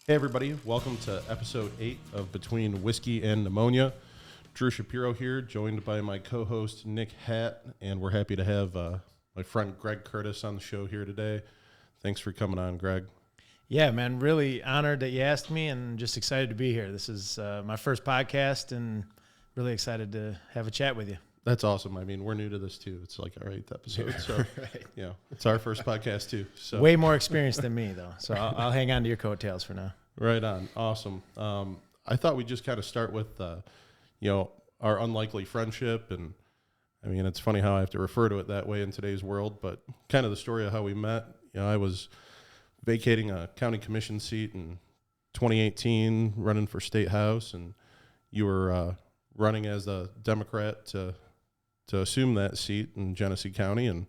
Hey everybody, welcome to episode 8 of Between Whiskey and Pneumonia. Drew Shapiro here, joined by my co-host Nick Hatt, and we're happy to have my friend Greg Curtis on the show here today. Thanks for coming on, Greg. Yeah, man, really honored that you asked me and just excited to be here. This is my first podcast and really excited to have a chat with you. That's awesome. I mean, we're new to this too. It's like our 8th episode, so Right. yeah, it's our first podcast too. So Way more experience than me, though, so I'll hang on to your coattails for now. right on, awesome. I thought we'd just kind of start with, our unlikely friendship, and I mean, it's funny how I have to refer to it that way in today's world, but kind of the story of how we met. I was vacating a county commission seat in 2018, running for state house, and you were running as a Democrat to assume that seat in Genesee County. And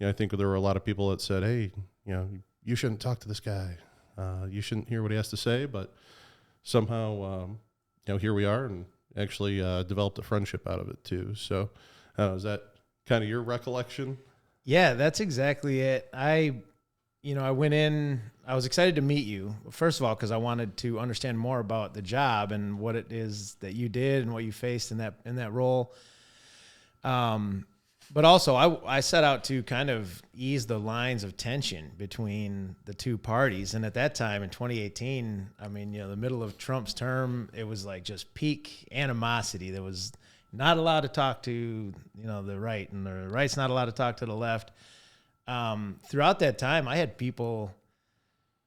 I think there were a lot of people that said, hey, you shouldn't talk to this guy. You shouldn't hear what he has to say. But somehow, here we are, and actually developed a friendship out of it too. So is that kind of your recollection? Yeah, that's exactly it. I went in, I was excited to meet you, first of all, because I wanted to understand more about the job and what it is that you did and what you faced in that role. But also I set out to kind of ease the lines of tension between the two parties. And at that time in 2018, I mean, the middle of Trump's term, it was like just peak animosity. There was not allowed to talk to, the right, and the right's not allowed to talk to the left. Throughout that time, I had people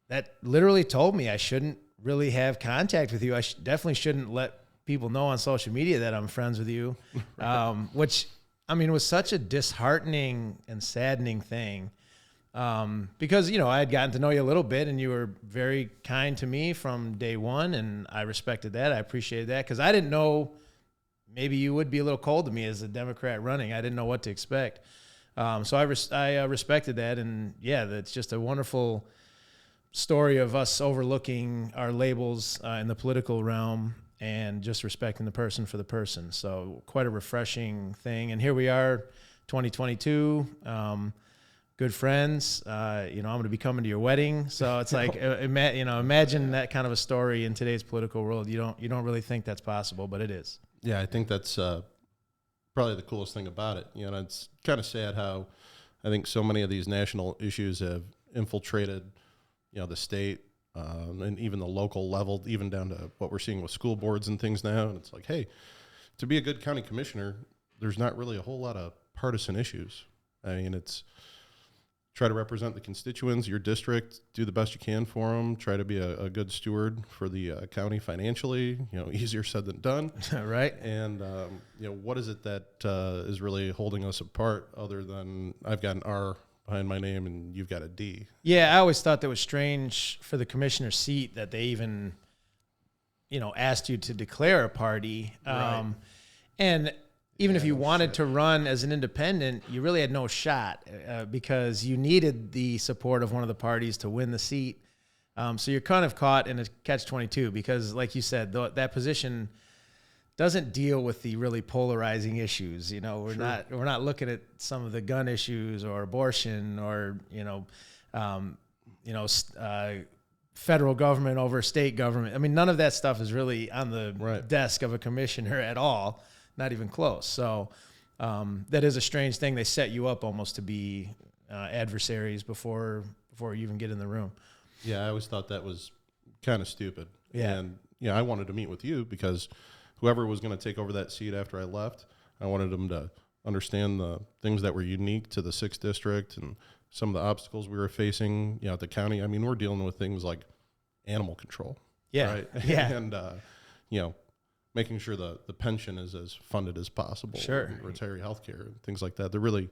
that literally told me I shouldn't really have contact with you. I definitely shouldn't let people know on social media that I'm friends with you, which, I mean, was such a disheartening and saddening thing, because, I had gotten to know you a little bit, and you were very kind to me from day one, and I respected that. I appreciated that, because I didn't know, maybe you would be a little cold to me as a Democrat running. I didn't know what to expect. So I respected that, and yeah, that's just a wonderful story of us overlooking our labels in the political realm and just respecting the person for the person. So quite a refreshing thing. And here we are, 2022, good friends. I'm going to be coming to your wedding. So it's like, imagine that kind of a story in today's political world. You don't really think that's possible, but it is. Yeah, I think that's probably the coolest thing about it. It's kind of sad how I think so many of these national issues have infiltrated, the state, and even the local level, even down to what we're seeing with school boards and things now. And it's like, hey, to be a good county commissioner, there's not really a whole lot of partisan issues. I mean, it's try to represent the constituents, your district, do the best you can for them, try to be a good steward for the county financially, easier said than done. Right. And, what is it that is really holding us apart other than I've got an R behind my name and you've got a D? Yeah, I always thought that was strange for the commissioner seat that they even, asked you to declare a party. Right. And even if you wanted to run as an independent, you really had no shot because you needed the support of one of the parties to win the seat. So you're kind of caught in a catch-22 because, like you said, that position doesn't deal with the really polarizing issues. We're not looking at some of the gun issues or abortion or federal government over state government. I mean, none of that stuff is really on the desk of a commissioner at all. Not even close. So that is a strange thing. They set you up almost to be adversaries before you even get in the room. Yeah, I always thought that was kind of stupid. Yeah. And I wanted to meet with you because whoever was going to take over that seat after I left, I wanted them to understand the things that were unique to the 6th district and some of the obstacles we were facing, at the county. I mean, we're dealing with things like animal control. Yeah. Right. Yeah. And, making sure the pension is as funded as possible. Sure. And retiree health care and things like that. They're really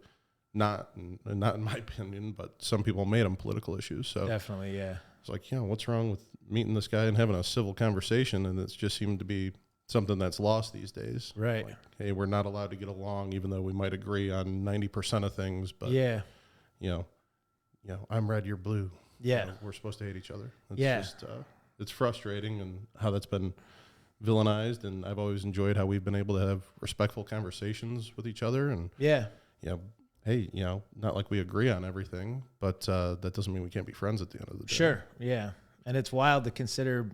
not in my opinion, but some people made them political issues. So definitely, yeah. It's like, what's wrong with meeting this guy and having a civil conversation? And it's just seemed to be something that's lost these days. Right. Like, hey, we're not allowed to get along, even though we might agree on 90% of things. But yeah, I'm red, you're blue. Yeah. We're supposed to hate each other. It's just, it's frustrating, and how that's been villainized. And I've always enjoyed how we've been able to have respectful conversations with each other. And hey, not like we agree on everything, but that doesn't mean we can't be friends at the end of the day. Sure. Yeah. And it's wild to consider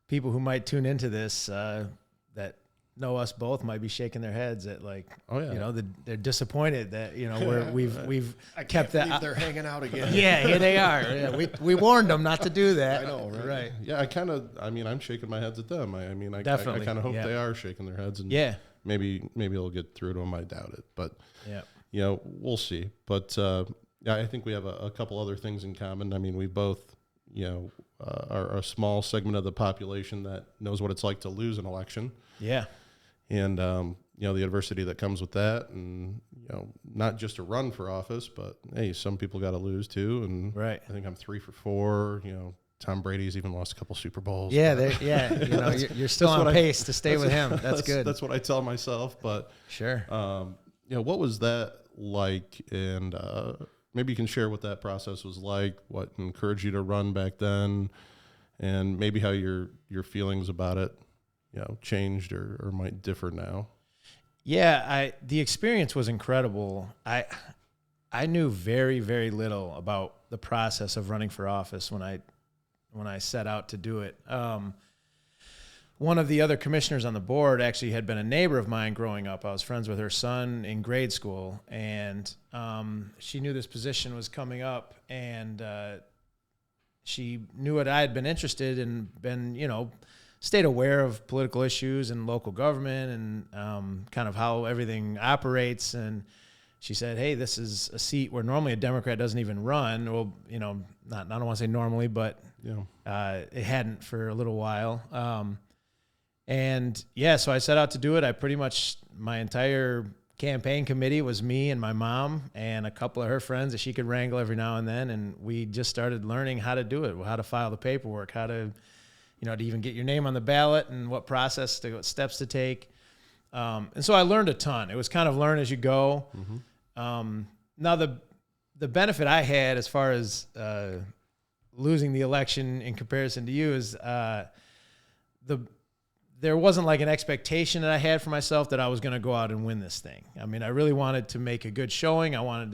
people who might tune into this that know us both might be shaking their heads at like, they're disappointed that, we've kept that. They're hanging out again. Yeah, here they are. Yeah, we warned them not to do that. I know, right? Yeah, I'm shaking my heads at them. I Definitely. kind of hope they are shaking their heads, and maybe it'll get through to them. I doubt it, but we'll see. But I think we have a couple other things in common. I mean, we both, are a small segment of the population that knows what it's like to lose an election. Yeah. And, the adversity that comes with that, and, not just to run for office, but hey, some people got to lose too. And right. I think I'm 3 for 4, Tom Brady's even lost a couple Super Bowls. Yeah. You're still on pace to stay with him. That's good. That's what I tell myself, but sure. What was that like? And, maybe you can share what that process was like, what encouraged you to run back then, and maybe how your feelings about it, changed or might differ now. Yeah, the experience was incredible. I knew very, very little about the process of running for office when I set out to do it. One of the other commissioners on the board actually had been a neighbor of mine growing up. I was friends with her son in grade school, and she knew this position was coming up, and she knew that I had been interested and been, stayed aware of political issues and local government and kind of how everything operates. And she said, hey, this is a seat where normally a Democrat doesn't even run. Well, I don't want to say normally, but it hadn't for a little while. So I set out to do it. I pretty much, my entire campaign committee was me and my mom and a couple of her friends that she could wrangle every now and then. And we just started learning how to do it, how to file the paperwork, how to, to even get your name on the ballot and what what steps to take. And so I learned a ton. It was kind of learn as you go. Mm-hmm. Now the benefit I had as far as losing the election in comparison to you is there wasn't like an expectation that I had for myself that I was going to go out and win this thing. I mean, I really wanted to make a good showing. I wanted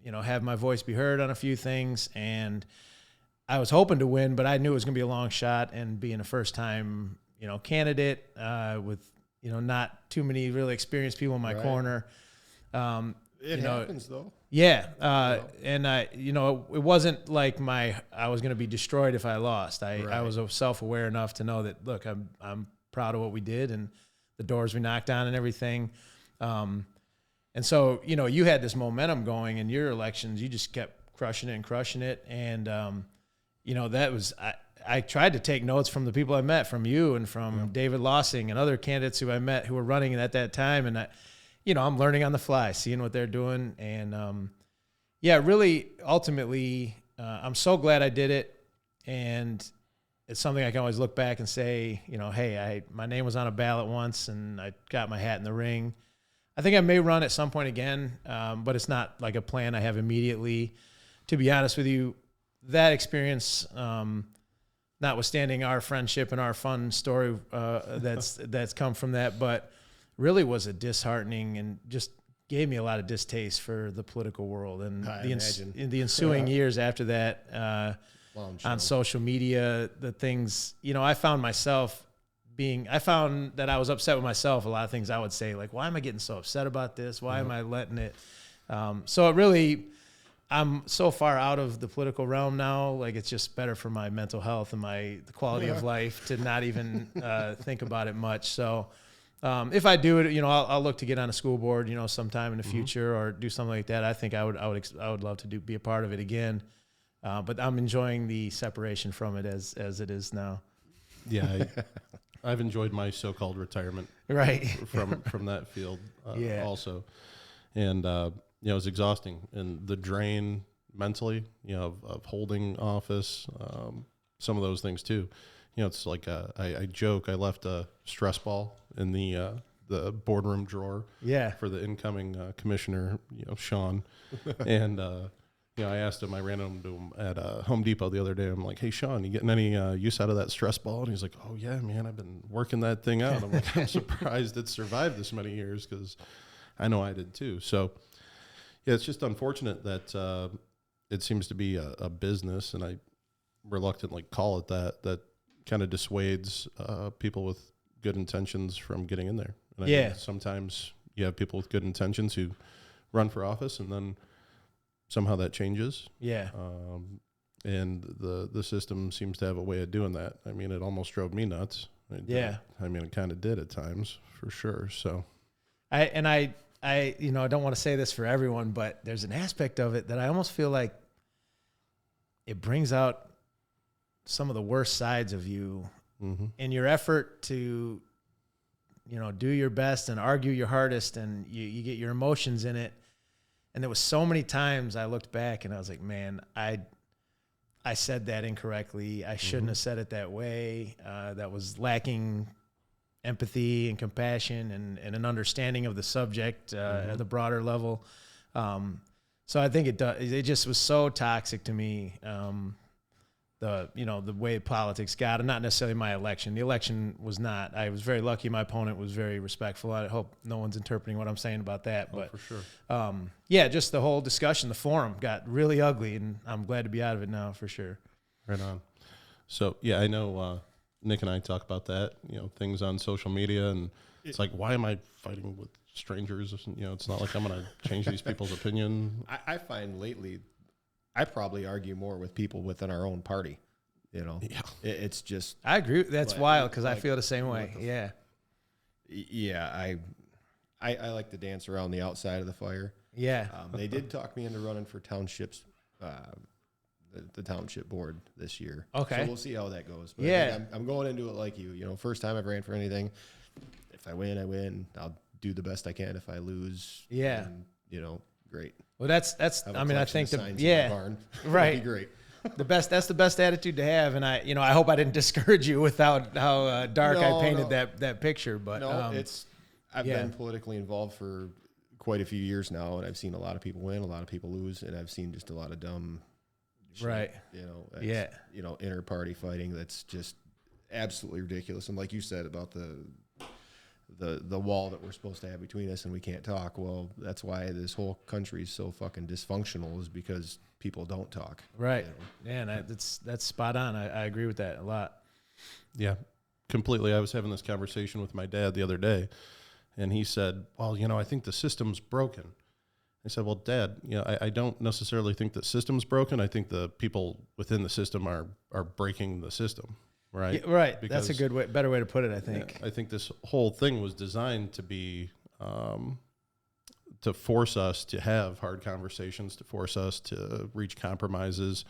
to, have my voice be heard on a few things, and I was hoping to win, but I knew it was going to be a long shot, and being a first time, candidate with, not too many really experienced people in my corner. It happens though. Yeah. And it wasn't like I was going to be destroyed if I lost. I was self-aware enough to know that, look, I'm proud of what we did and the doors we knocked on and everything. And so, you had this momentum going in your elections. You just kept crushing it. And, that was, I tried to take notes from the people I met, from you and from David Lossing and other candidates who I met who were running at that time. And I'm learning on the fly, seeing what they're doing. And, really, ultimately, I'm so glad I did it. And it's something I can always look back and say, hey, my name was on a ballot once and I got my hat in the ring. I think I may run at some point again, but it's not like a plan I have immediately. To be honest with you, that experience, notwithstanding our friendship and our fun story that's come from that, but really was a disheartening and just gave me a lot of distaste for the political world. And in the ensuing years after that, on social media, the things, I found that I was upset with myself. A lot of things I would say, like, why am I getting so upset about this? Why am I letting it? So it really, I'm so far out of the political realm now. Like, it's just better for my mental health and the quality of life to not even think about it much. So if I do it, I'll look to get on a school board, sometime in the future or do something like that. I think I would love to be a part of it again. But I'm enjoying the separation from it as it is now. Yeah, I've enjoyed my so-called retirement, from that field, also, and it was exhausting, and the drain mentally, of holding office, some of those things too. It's like I joke I left a stress ball in the boardroom drawer, for the incoming commissioner, Sean, and. I asked him, I ran into him at Home Depot the other day. I'm like, hey, Sean, you getting any use out of that stress ball? And he's like, oh, yeah, man, I've been working that thing out. I'm like, I'm surprised it survived this many years because I know I did too. So, it's just unfortunate that it seems to be a business. And I reluctantly call it that kind of dissuades people with good intentions from getting in there. And I think sometimes you have people with good intentions who run for office, and then somehow that changes. Yeah. And the system seems to have a way of doing that. I mean, it almost drove me nuts. I mean, it kind of did at times, for sure. So, I don't want to say this for everyone, but there's an aspect of it that I almost feel like it brings out some of the worst sides of you in your effort to, do your best and argue your hardest, and you get your emotions in it. And there was so many times I looked back and I was like, man, I said that incorrectly. I shouldn't have said it that way. That was lacking empathy and compassion and an understanding of the subject at the broader level. So I think it just was so toxic to me. The way politics got, and not necessarily my election. The election was not. I was very lucky. My opponent was very respectful. I hope no one's interpreting what I'm saying about that. But for sure. Just the whole discussion, the forum got really ugly, and I'm glad to be out of it now for sure. Right on. So yeah, I know Nick and I talk about that. Things on social media, and it's like, why am I fighting with strangers? It's not like I'm going to change these people's opinion. I find lately, I probably argue more with people within our own party. It's just. I agree. That's wild because I feel the same way. Yeah. Yeah, I like to dance around the outside of the fire. Yeah. They did talk me into running for townships, the township board this year. Okay. So we'll see how that goes. But yeah. I'm going into it like you. First time I've ran for anything. If I win, I win. I'll do the best I can. If I lose, then, great. Well, that's. I mean, I think barn. Right. That'd be great. That's the best attitude to have, and I hope I didn't discourage you without how dark I painted that picture. But I've been politically involved for quite a few years now, and I've seen a lot of people win, a lot of people lose, and I've seen just a lot of dumb shit, right. Inter party fighting that's just absolutely ridiculous. And like you said about the wall that we're supposed to have between us and we can't talk. Well, that's why this whole country is so fucking dysfunctional, is because people don't talk. Right. Yeah, that's spot on. I agree with that a lot. Yeah, completely. I was having this conversation with my dad the other day, and he said, well, I think the system's broken. I said, well, Dad, I don't necessarily think the system's broken. I think the people within the system are breaking the system. Right. Yeah, right. Because that's a better way to put it, I think. Yeah, I think this whole thing was designed to be, to force us to have hard conversations, to force us to reach compromises,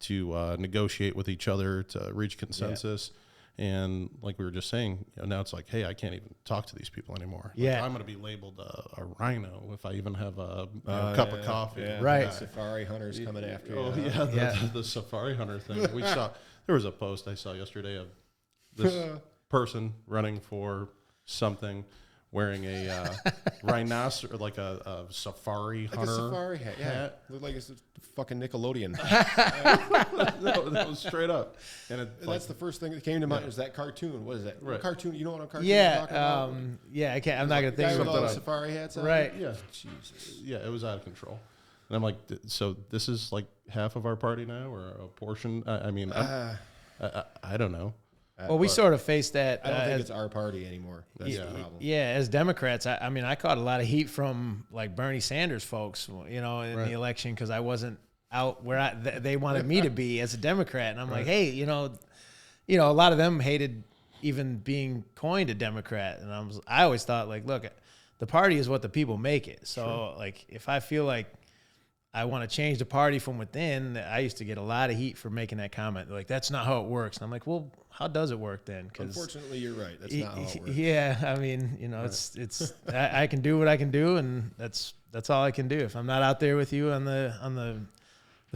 to negotiate with each other, to reach consensus. And like we were just saying, now it's like, hey, I can't even talk to these people anymore. Yeah. I'm going to be labeled a rhino if I even have a cup of coffee. Yeah. Right. Safari hunters coming after you. Oh, the safari hunter thing. We saw, there was a post I saw yesterday of this person running for something wearing a rhinoceros, like a safari hunter. A safari hat, Looked like it's a fucking Nickelodeon. that was straight up. And that's the first thing that came to mind was that cartoon. What is that? Right. What cartoon? You know what a cartoon Yeah. I'm talking about? I can't. I'm not going to think of of all the it. safari hats on? Right. Yeah. Jesus. Yeah, it was out of control. And I'm like, so this is like half of our party now, or a portion? I mean, I don't know. Well, we sort of faced that. I don't think it's our party anymore. That's the problem. Yeah, as Democrats, I mean, I caught a lot of heat from like Bernie Sanders folks, in the election, because I wasn't out where they wanted me to be as a Democrat, and I'm like, hey, a lot of them hated even being coined a Democrat, and I always thought, like, look, the party is what the people make it. So like, if I feel like I want to change the party from within, I used to get a lot of heat for making that comment. Like, that's not how it works. And I'm like, well, how does it work then? Unfortunately, you're right. That's not how it works. Yeah, I mean, it's I can do what I can do, and that's all I can do. If I'm not out there with you on the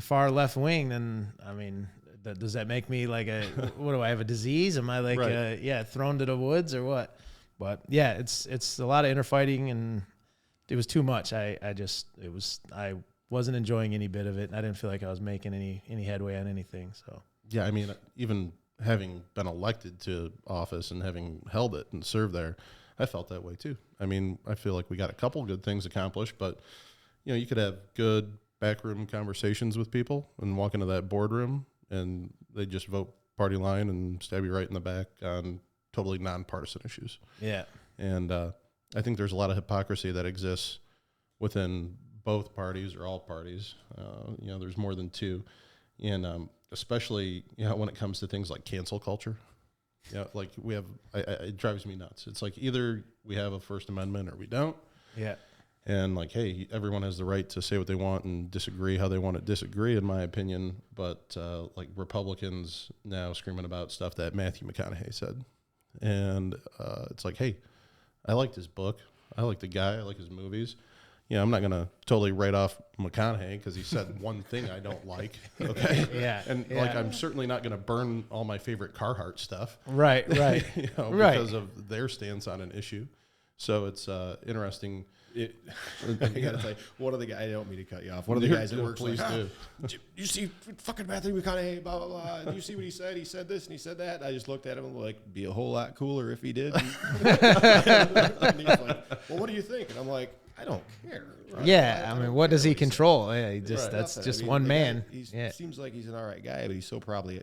far left wing, then I mean, does that make me like what do I have, a disease? Am I like thrown to the woods or what? But yeah, it's a lot of infighting, and it was too much. I wasn't enjoying any bit of it. I didn't feel like I was making any headway on anything. So yeah, I mean, even having been elected to office and having held it and served there, I felt that way too. I mean, I feel like we got a couple good things accomplished, but you could have good backroom conversations with people and walk into that boardroom and they just vote party line and stab you right in the back on totally nonpartisan issues. Yeah. And I think there's a lot of hypocrisy that exists within both parties or all parties. There's more than two. And especially, when it comes to things like cancel culture. Like we have, it drives me nuts. It's like either we have a First Amendment or we don't. Yeah. And like, hey, everyone has the right to say what they want and disagree how they want to disagree, in my opinion. But like Republicans now screaming about stuff that Matthew McConaughey said. And it's like, hey, I liked his book. I like the guy. I like his movies. I'm not going to totally write off McConaughey because he said one thing I don't like. Okay. Yeah. And like, I'm certainly not going to burn all my favorite Carhartt stuff. Right. Right. Because of their stance on an issue. So it's interesting. I gotta tell you, one of the guys, I don't mean to cut you off. One of the guys that works, please do. You see fucking Matthew McConaughey, blah, blah, blah. Do you see what he said? He said this and he said that. And I just looked at him and like, be a whole lot cooler if he did. And he's like, well, what do you think? And I'm like, I don't care. Right? Yeah. I mean, what does he control? Yeah. That's Nothing. just one man. He seems like he's an all right guy, but he's so probably,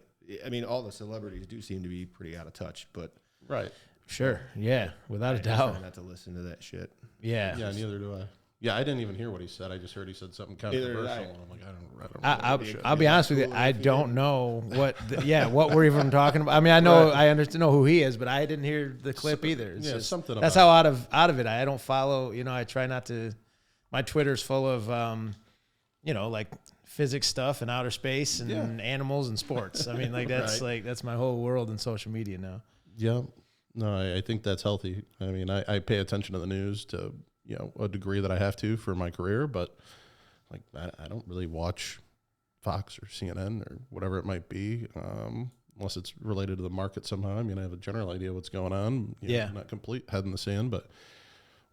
all the celebrities do seem to be pretty out of touch, but. Right. Sure. Yeah. Without a I doubt. try not to listen to that shit. Yeah. Yeah, neither do I. Yeah, I didn't even hear what he said. I just heard he said something controversial. And I'm like, I don't know. I'll be honest with you. I don't know what we're even talking about. I mean, I know, I know who he is, but I didn't hear the clip either. It's just, something that's how out of it. I don't follow, I try not to, my Twitter's full of, like physics stuff and outer space and animals and sports. I mean, like that's my whole world in social media now. Yeah. No, I think that's healthy. I mean, I pay attention to the news to, a degree that I have to for my career, but like I don't really watch Fox or CNN or whatever it might be, unless it's related to the market somehow. I mean, I have a general idea what's going on. Not complete head in the sand, but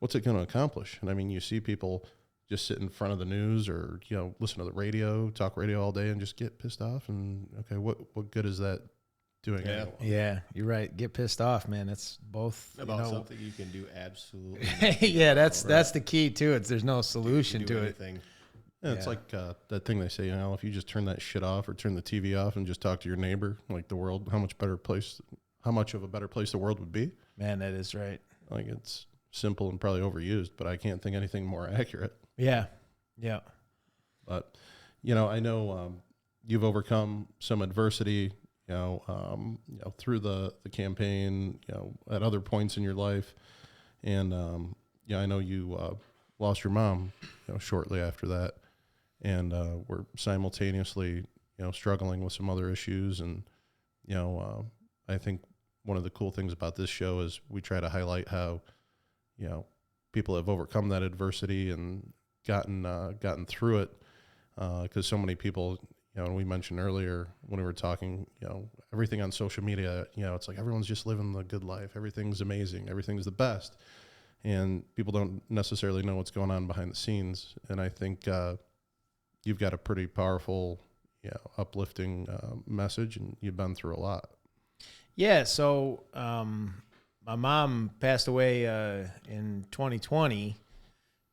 what's it going to accomplish? And I mean, you see people just sit in front of the news or, listen to the radio, talk radio all day and just get pissed off. And okay, what good is that doing? Anyone? Yeah, you're right. Get pissed off, man. It's both about something you can do absolutely. Yeah, that's the key to it. There's no solution to anything. it. Yeah, it's like that thing they say, if you just turn that shit off or turn the TV off and just talk to your neighbor, like the world, how much of a better place the world would be. Man, that is right. Like it's simple and probably overused, but I can't think anything more accurate. Yeah. Yeah. But, I know you've overcome some adversity, through the campaign, at other points in your life. And, I know you lost your mom, shortly after that. And we're simultaneously, struggling with some other issues. And, I think one of the cool things about this show is we try to highlight how, people have overcome that adversity and gotten through it. Because so many people, and we mentioned earlier when we were talking, everything on social media, it's like everyone's just living the good life. Everything's amazing. Everything's the best. And people don't necessarily know what's going on behind the scenes. And I think you've got a pretty powerful, uplifting message, and you've been through a lot. Yeah. So my mom passed away in 2020.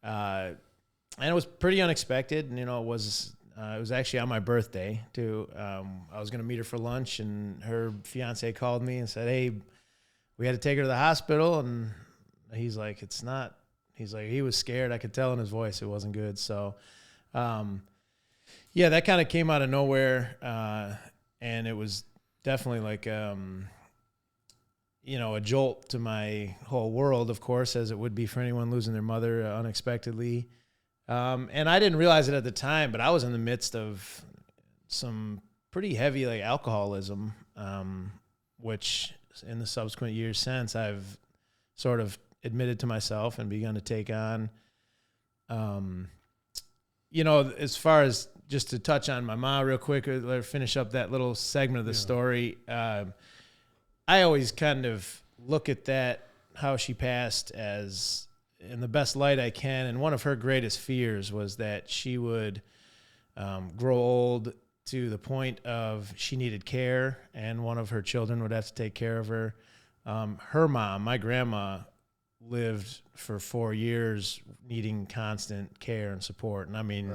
And it was pretty unexpected. And, it was actually on my birthday too. I was going to meet her for lunch, and her fiance called me and said, "Hey, we had to take her to the hospital." And he's like, he was scared. I could tell in his voice it wasn't good. So, that kind of came out of nowhere. And it was definitely like, a jolt to my whole world, of course, as it would be for anyone losing their mother unexpectedly. And I didn't realize it at the time, but I was in the midst of some pretty heavy alcoholism, which in the subsequent years since I've sort of admitted to myself and begun to take on. As far as just to touch on my mom real quick, or let her finish up that little segment of the story. I always kind of look at that, how she passed, as in the best light I can. And one of her greatest fears was that she would grow old to the point of she needed care, and one of her children would have to take care of her. Her mom, my grandma, lived for 4 years needing constant care and support. And I mean,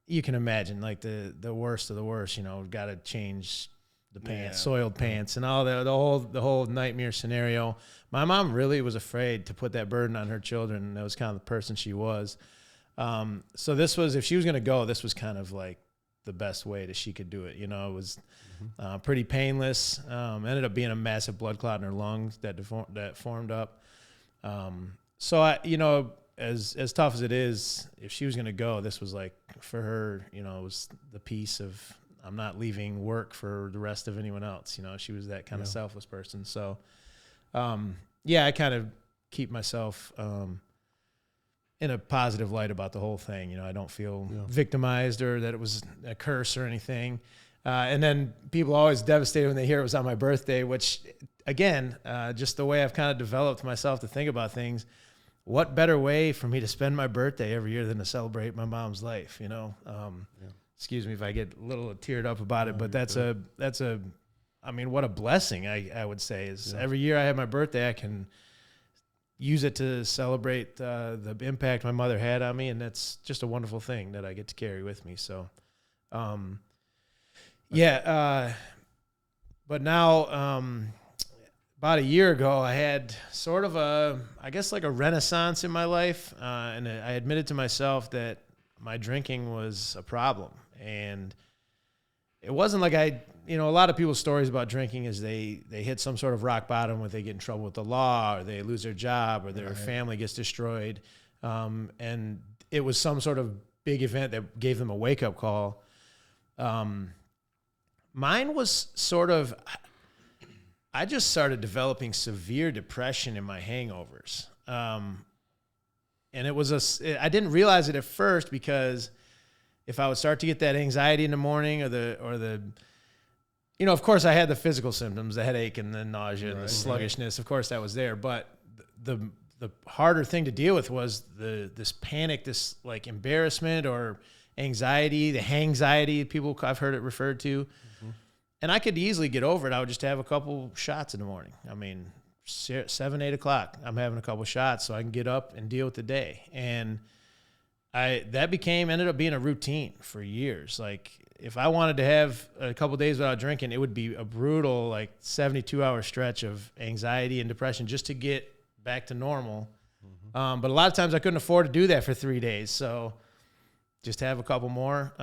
you can imagine, like the worst of the worst, got to change the pants, Yeah. soiled pants, and all the whole nightmare scenario. My mom really was afraid to put that burden on her children, and that was kind of the person she was. So this was, if she was going to go, this was kind of like the best way that she could do it. It was pretty painless. Ended up being a massive blood clot in her lungs that formed up. So as tough as it is, if she was going to go, this was like for her, it was the piece of, I'm not leaving work for the rest of anyone else. She was that kind of selfless person. So, I kind of keep myself, in a positive light about the whole thing. I don't feel victimized or that it was a curse or anything. And then people are always devastated when they hear it was on my birthday, which again, just the way I've kind of developed myself to think about things. What better way for me to spend my birthday every year than to celebrate my mom's life, Excuse me if I get a little teared up about it, but that's what a blessing I would say is every year I have my birthday, I can use it to celebrate the impact my mother had on me. And that's just a wonderful thing that I get to carry with me. So, but now, about a year ago, I had sort of a renaissance in my life. And I admitted to myself that my drinking was a problem. And it wasn't like a lot of people's stories about drinking is they hit some sort of rock bottom where they get in trouble with the law or they lose their job or their family gets destroyed. And it was some sort of big event that gave them a wake-up call. Mine was sort of, I just started developing severe depression in my hangovers. And it was I didn't realize it at first because if I would start to get that anxiety in the morning or the of course I had the physical symptoms, the headache and the nausea and the sluggishness. Of course that was there, but the harder thing to deal with was this panic, this like embarrassment or anxiety, the hangxiety people I've heard it referred to. Mm-hmm. And I could easily get over it. I would just have a couple shots in the morning. 7, 8 o'clock, I'm having a couple shots so I can get up and deal with the day. And ended up being a routine for years. Like if I wanted to have a couple of days without drinking, it would be a brutal, 72-hour stretch of anxiety and depression just to get back to normal. Mm-hmm. But a lot of times I couldn't afford to do that for 3 days. So just have a couple more.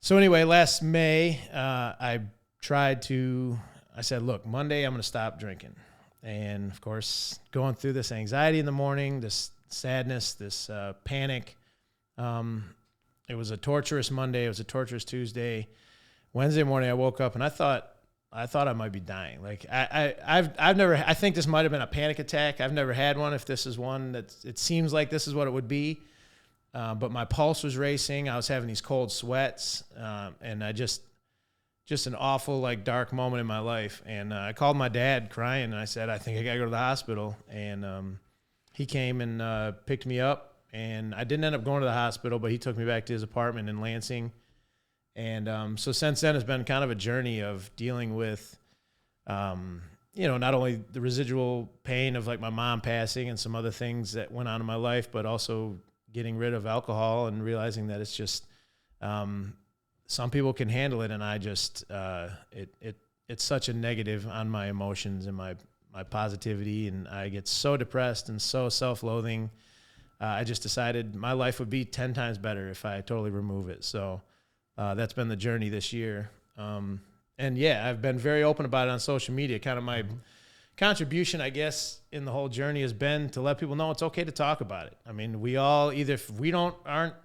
So anyway, last May, I said, look, Monday I'm going to stop drinking. And of course, going through this anxiety in the morning, this sadness, this panic. It was a torturous Monday. It was a torturous Tuesday. Wednesday morning, I woke up and I thought I might be dying. Like I think this might have been a panic attack. I've never had one. If this is one it seems like this is what it would be. But my pulse was racing. I was having these cold sweats. And I just an awful, dark moment in my life. And I called my dad crying and I said, I think I got to go to the hospital. And he came and picked me up. And I didn't end up going to the hospital, but he took me back to his apartment in Lansing. And so since then, it's been kind of a journey of dealing with, not only the residual pain of my mom passing and some other things that went on in my life, but also getting rid of alcohol and realizing that it's just some people can handle it, and I just it's such a negative on my emotions and my positivity, and I get so depressed and so self-loathing. I just decided my life would be 10 times better if I totally remove it. So that's been the journey this year. And yeah, I've been very open about it on social media. Kind of my contribution, I guess, in the whole journey has been to let people know it's okay to talk about it. I mean, we all, either if we aren't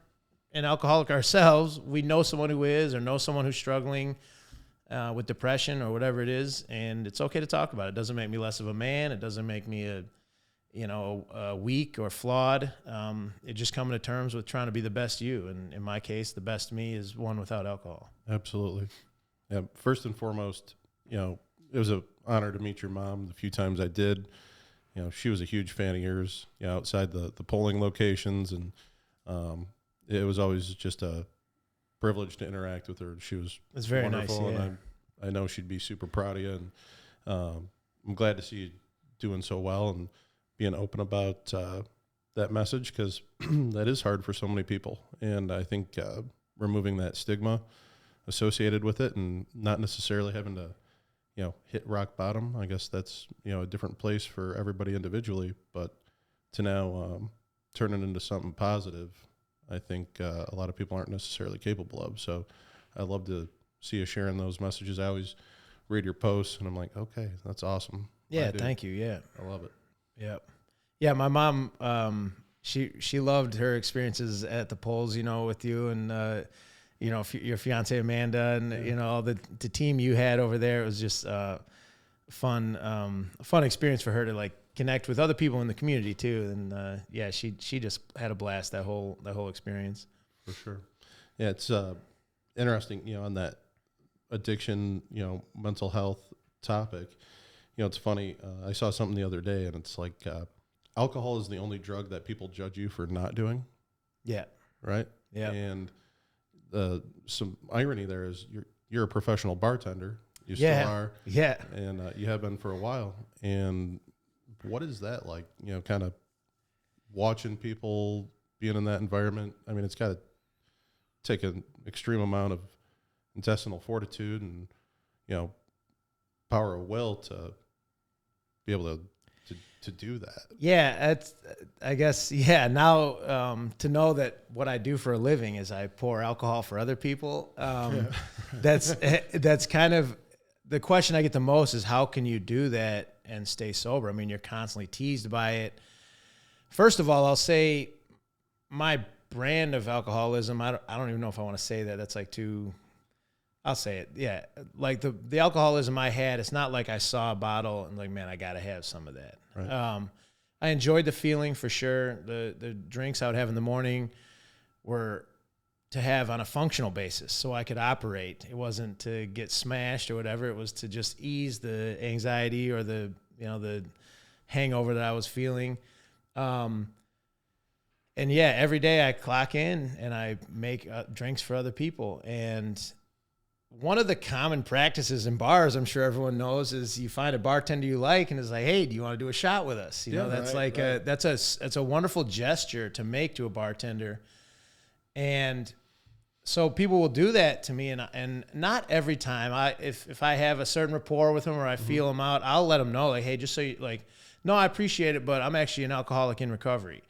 an alcoholic ourselves, we know someone who is or know someone who's struggling with depression or whatever it is, and it's okay to talk about it. It doesn't make me less of a man. It doesn't make me weak or flawed. It just coming to terms with trying to be the best you. And in my case, the best me is one without alcohol. Absolutely. Yeah. First and foremost, it was an honor to meet your mom the few times I did. She was a huge fan of yours, outside the polling locations. And it was always just a privilege to interact with her. She was very wonderful. nice. Yeah. And I know she'd be super proud of you. And I'm glad to see you doing so well and being open about that message, because that is hard for so many people. And I think removing that stigma associated with it and not necessarily having to, hit rock bottom. I guess that's, a different place for everybody individually, but to now turn it into something positive, I think a lot of people aren't necessarily capable of. So I love to see you sharing those messages. I always read your posts and I'm like, okay, that's awesome. Yeah. Thank you. Yeah. I love it. Yep. Yeah. My mom, she loved her experiences at the polls, with you and, your fiance Amanda and all the team you had over there. It was just a fun experience for her to like connect with other people in the community too. And she just had a blast that whole experience. For sure. Yeah, it's interesting, on that addiction, mental health topic. It's funny. I saw something the other day, and it's like alcohol is the only drug that people judge you for not doing. Yeah. Right. Yeah. And some irony there is you're a professional bartender. You still are. Yeah. And you have been for a while. And what is that like? Kind of watching people being in that environment. I mean, it's got to take an extreme amount of intestinal fortitude and power of will to be able to do that. Yeah, it's, I guess, now to know that what I do for a living is I pour alcohol for other people, that's kind of the question I get the most is how can you do that and stay sober? I mean, you're constantly teased by it. First of all, I'll say my brand of alcoholism, I don't even know if I want to say that. That's like too... I'll say it. Yeah. Like the alcoholism I had, it's not like I saw a bottle and like, man, I got to have some of that. Right. I enjoyed the feeling for sure. The drinks I would have in the morning were to have on a functional basis so I could operate. It wasn't to get smashed or whatever. It was to just ease the anxiety or the hangover that I was feeling. And every day I clock in and I make drinks for other people. And one of the common practices in bars, I'm sure everyone knows, is you find a bartender you like and is like, hey, do you want to do a shot with us? That's right. That's a wonderful gesture to make to a bartender. And so people will do that to me, and not every time. If I have a certain rapport with them or I feel them out, I'll let them know, like, hey, just so you, like, no, I appreciate it, but I'm actually an alcoholic in recovery.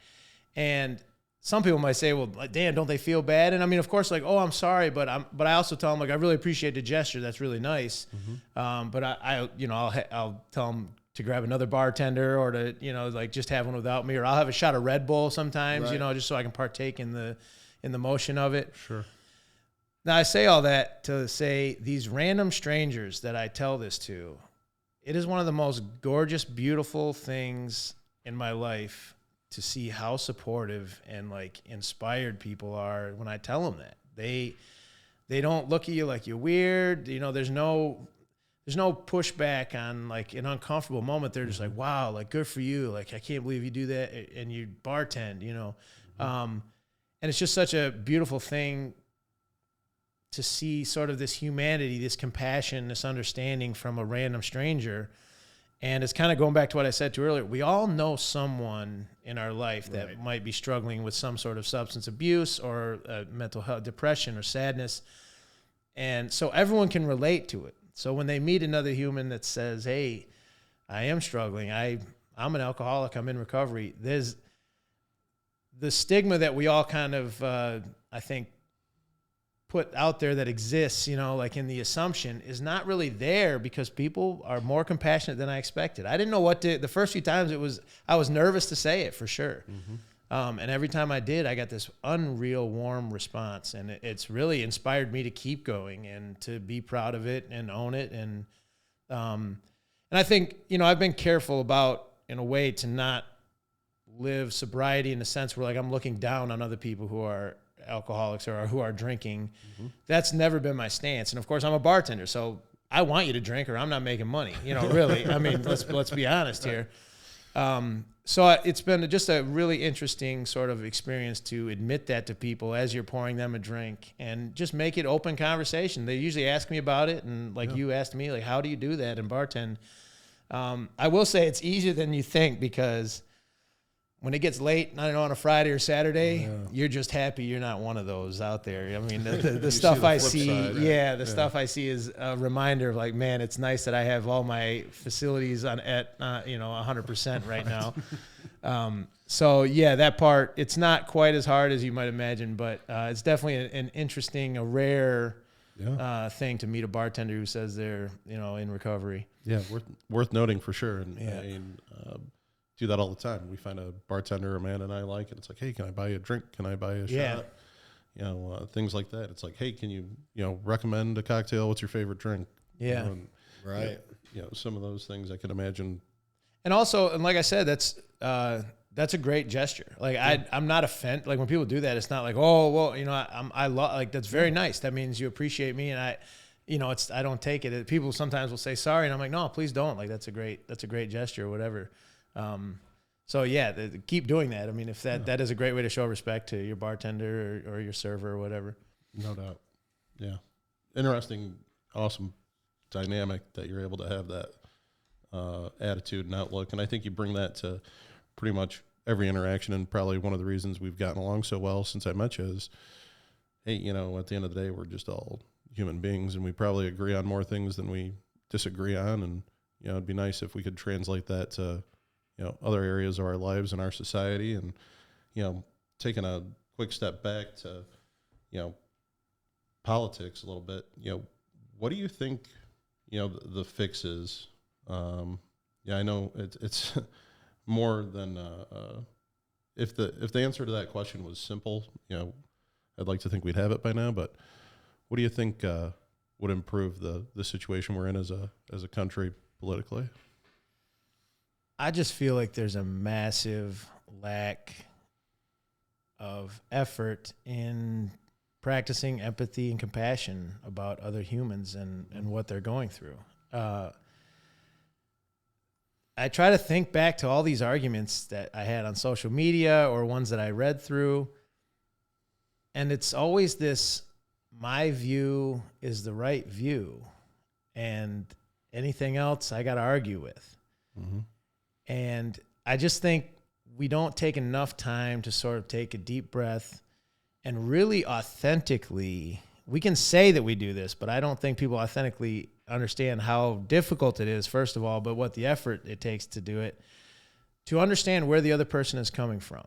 And some people might say, well, Dan, don't they feel bad? And I mean, of course, like, oh, I'm sorry, but I also tell them, like, I really appreciate the gesture. That's really nice. But I'll tell them to grab another bartender or to, like just have one without me, or I'll have a shot of Red Bull sometimes, right. Just so I can partake in the motion of it. Sure. Now I say all that to say these random strangers that I tell this to, it is one of the most gorgeous, beautiful things in my life to see how supportive and like inspired people are when I tell them that. They don't look at you like you're weird. There's no pushback on like an uncomfortable moment. They're just like, wow, like good for you. Like, I can't believe you do that and you bartend, and it's just such a beautiful thing to see sort of this humanity, this compassion, this understanding from a random stranger. And it's kind of going back to what I said to earlier. We all know someone in our life that might be struggling with some sort of substance abuse or mental health, depression or sadness. And so everyone can relate to it. So when they meet another human that says, hey, I am struggling, I'm an alcoholic, I'm in recovery, there's the stigma that we all kind of, I think, put out there that exists, like in the assumption is not really there because people are more compassionate than I expected. I didn't know the first few times I was nervous to say it for sure. And every time I did, I got this unreal warm response, and it's really inspired me to keep going and to be proud of it and own it. And I think, I've been careful about, in a way, to not live sobriety in the sense where like I'm looking down on other people who are alcoholics or who are drinking. That's never been my stance. And of course I'm a bartender, so I want you to drink or I'm not making money, really. I mean, let's be honest here. So it's been just a really interesting sort of experience to admit that to people as you're pouring them a drink and just make it open conversation. They usually ask me about it. And like you asked me, like, how do you do that in bartend? I will say it's easier than you think, because when it gets late, I don't know, on a Friday or Saturday, you're just happy you're not one of those out there. I mean, the stuff I see, the stuff I see is a reminder of like, man, it's nice that I have all my facilities at 100% right now. So yeah, that part, it's not quite as hard as you might imagine, but it's definitely an interesting, a rare thing to meet a bartender who says they're, in recovery. Yeah, worth noting for sure. And I mean, do that all the time. We find a bartender Amanda and I like, and it's like, hey, can I buy you a drink? Can I buy you a shot? Things like that. It's like, hey, can you recommend a cocktail? What's your favorite drink? Yeah, right. Some of those things I can imagine. And also, and like I said, that's a great gesture. Like I'm not offended. Like when people do that, it's not like, oh, well, I love, like, that's very nice. That means you appreciate me, and I don't take it. People sometimes will say sorry, and I'm like, no, please don't. Like that's a great gesture or whatever. So yeah, keep doing that. I mean, if that is a great way to show respect to your bartender or your server or whatever. No doubt. Yeah. Interesting, awesome dynamic that you're able to have that attitude and outlook. And I think you bring that to pretty much every interaction, and probably one of the reasons we've gotten along so well since I met you is, hey, at the end of the day, we're just all human beings, and we probably agree on more things than we disagree on. And, it'd be nice if we could translate that to, other areas of our lives and our society. And, taking a quick step back to, politics a little bit, what do you think, the fix is? I know it's more than, if the answer to that question was simple, I'd like to think we'd have it by now, but what do you think, would improve the situation we're in as a country politically? I just feel like there's a massive lack of effort in practicing empathy and compassion about other humans and what they're going through. I try to think back to all these arguments that I had on social media or ones that I read through, and it's always this, my view is the right view, and anything else I got to argue with. Mm-hmm. And I just think we don't take enough time to sort of take a deep breath and really authentically, we can say that we do this, but I don't think people authentically understand how difficult it is, first of all, but what the effort it takes to do it, to understand where the other person is coming from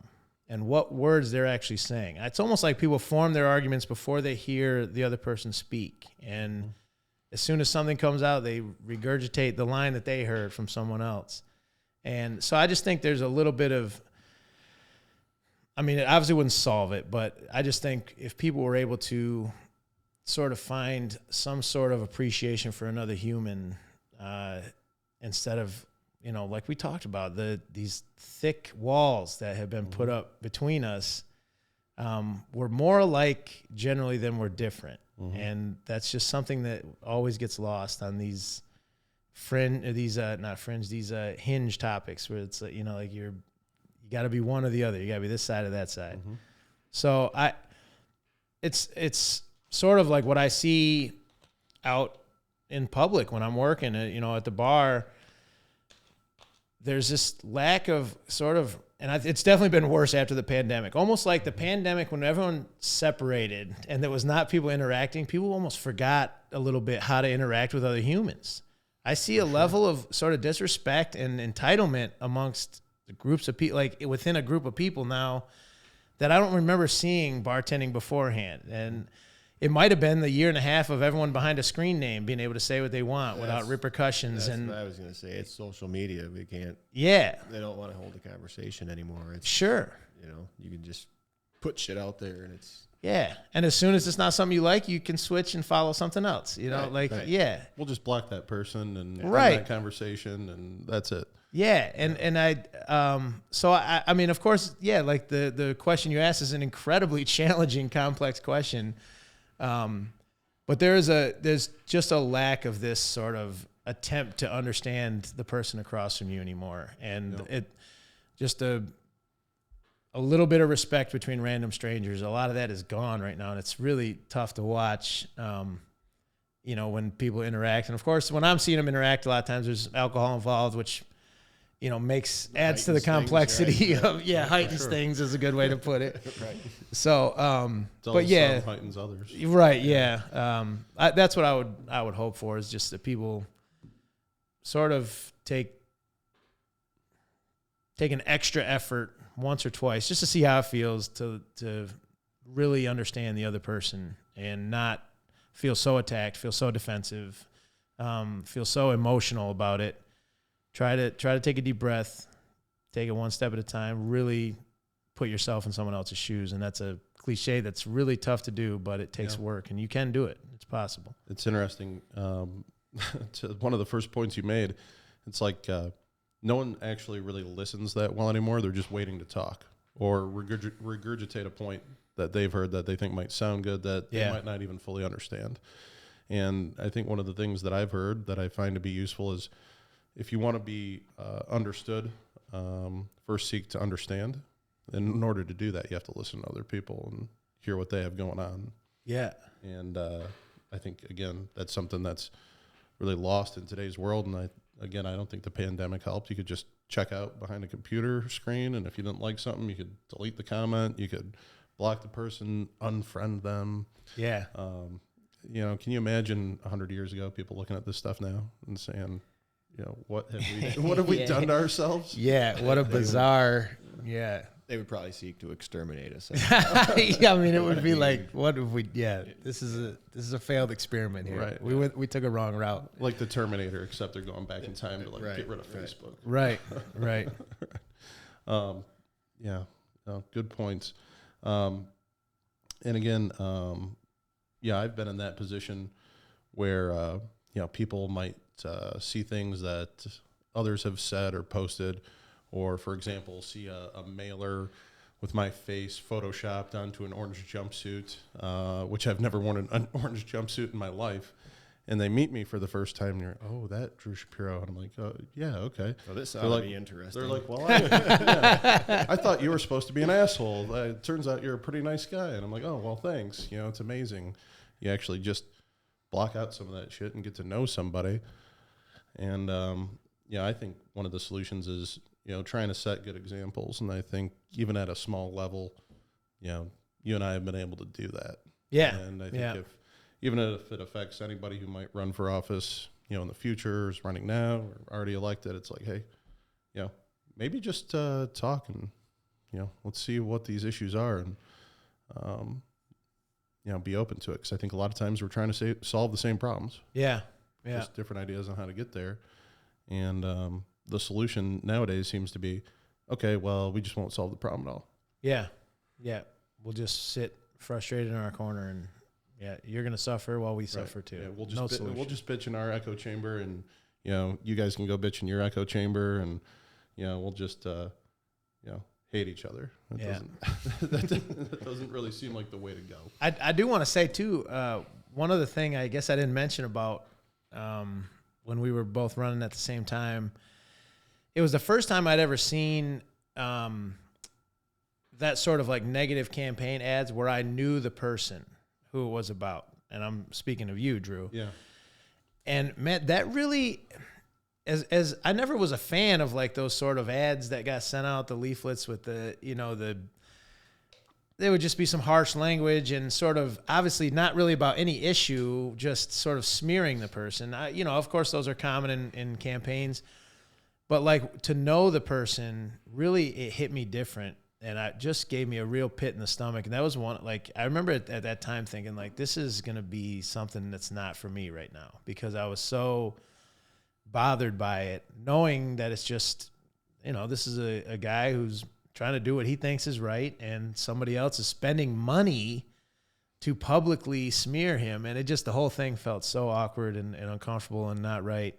and what words they're actually saying. It's almost like people form their arguments before they hear the other person speak. And as soon as something comes out, they regurgitate the line that they heard from someone else. And so I just think there's a little bit of, I mean, it obviously wouldn't solve it, but I just think if people were able to sort of find some sort of appreciation for another human, instead of, like we talked about, these thick walls that have been put up between us, we're more alike generally than we're different. Mm-hmm. And that's just something that always gets lost on these hinge topics where it's, like you got to be one or the other. You got to be this side or that side. Mm-hmm. So it's sort of like what I see out in public when I'm working, at the bar. There's this lack of sort of, and it's definitely been worse after the pandemic. Almost like the pandemic, when everyone separated and there was not people interacting, people almost forgot a little bit how to interact with other humans. I see a level of sort of disrespect and entitlement amongst the groups of people, like within a group of people now, that I don't remember seeing bartending beforehand. And it might have been the year and a half of everyone behind a screen name being able to say what they want without repercussions. That's what I was going to say. It's social media. We can't. Yeah. They don't want to hold a conversation anymore. It's, sure. You can just put shit out there, and it's. Yeah. And as soon as it's not something you like, you can switch and follow something else. Right. Yeah. We'll just block that person and end that conversation, and that's it. Yeah. So I mean, of course, yeah, like the question you asked is an incredibly challenging, complex question. But there's just a lack of this sort of attempt to understand the person across from you anymore. And it just a little bit of respect between random strangers. A lot of that is gone right now. And it's really tough to watch, when people interact. And of course, when I'm seeing them interact, a lot of times there's alcohol involved, which adds to the complexity of heightens Sure. things is a good way to put it. Right. So, but yeah, some heightens others. right, yeah. That's what I would hope for, is just that people sort of take an extra effort once or twice just to see how it feels to really understand the other person and not feel so attacked, feel so defensive, feel so emotional about it. Try to take a deep breath, take it one step at a time, really put yourself in someone else's shoes. And that's a cliche that's really tough to do, but it takes work, and you can do it. It's possible. It's interesting. To one of the first points you made, it's like no one actually really listens that well anymore. They're just waiting to talk or regurgitate a point that they've heard that they think might sound good that they might not even fully understand. And I think one of the things that I've heard that I find to be useful is, if you want to be understood, first seek to understand. And in order to do that, you have to listen to other people and hear what they have going on. Yeah. And I think, again, that's something that's really lost in today's world. And I don't think the pandemic helped. You could just check out behind a computer screen, and if you didn't like something, you could delete the comment. You could block the person, unfriend them. Yeah. Can you imagine 100 years ago people looking at this stuff now and saying, what have we done to ourselves? Yeah, what a bizarre, They would probably seek to exterminate us. Yeah, I mean, it would be like, what if we? Yeah, this is a failed experiment here. Right. We took a wrong route. Like the Terminator, except they're going back in time to get rid of Facebook. Right. Good points. And again, I've been in that position where people might see things that others have said or posted, or, for example, see a mailer with my face photoshopped onto an orange jumpsuit, which I've never worn an orange jumpsuit in my life. And they meet me for the first time, and you're, oh, that Drew Shapiro. And I'm like, oh, yeah, okay. Oh, this ought to be interesting. They're like, well, I thought you were supposed to be an asshole. It turns out you're a pretty nice guy. And I'm like, oh, well, thanks. It's amazing. You actually just block out some of that shit and get to know somebody. And, I think one of the solutions is, trying to set good examples. And I think even at a small level, you and I have been able to do that. Yeah. And I think even if it affects anybody who might run for office, in the future, is running now or already elected, it's like, hey, maybe just talk and, let's see what these issues are and, be open to it. Because I think a lot of times we're trying to solve the same problems. Yeah. Just different ideas on how to get there. And the solution nowadays seems to be, okay, well, we just won't solve the problem at all. Yeah. We'll just sit frustrated in our corner, and you're going to suffer while we suffer too. Yeah, we'll just bitch in our echo chamber, and you guys can go bitch in your echo chamber, and we'll just hate each other. That doesn't really seem like the way to go. I do want to say too, one other thing I guess I didn't mention about when we were both running at the same time. It was the first time I'd ever seen that sort of like negative campaign ads where I knew the person who it was about. And I'm speaking of you, Drew. Yeah. And man, that really, as I never was a fan of like those sort of ads that got sent out, the leaflets with there would just be some harsh language and sort of obviously not really about any issue, just sort of smearing the person. Of course those are common in campaigns, but like to know the person, really it hit me different. And it just gave me a real pit in the stomach. And that was one, like, I remember at that time thinking, like, this is going to be something that's not for me right now, because I was so bothered by it, knowing that it's just, this is a guy who's trying to do what he thinks is right, and somebody else is spending money to publicly smear him. And it just, the whole thing felt so awkward and uncomfortable and not right.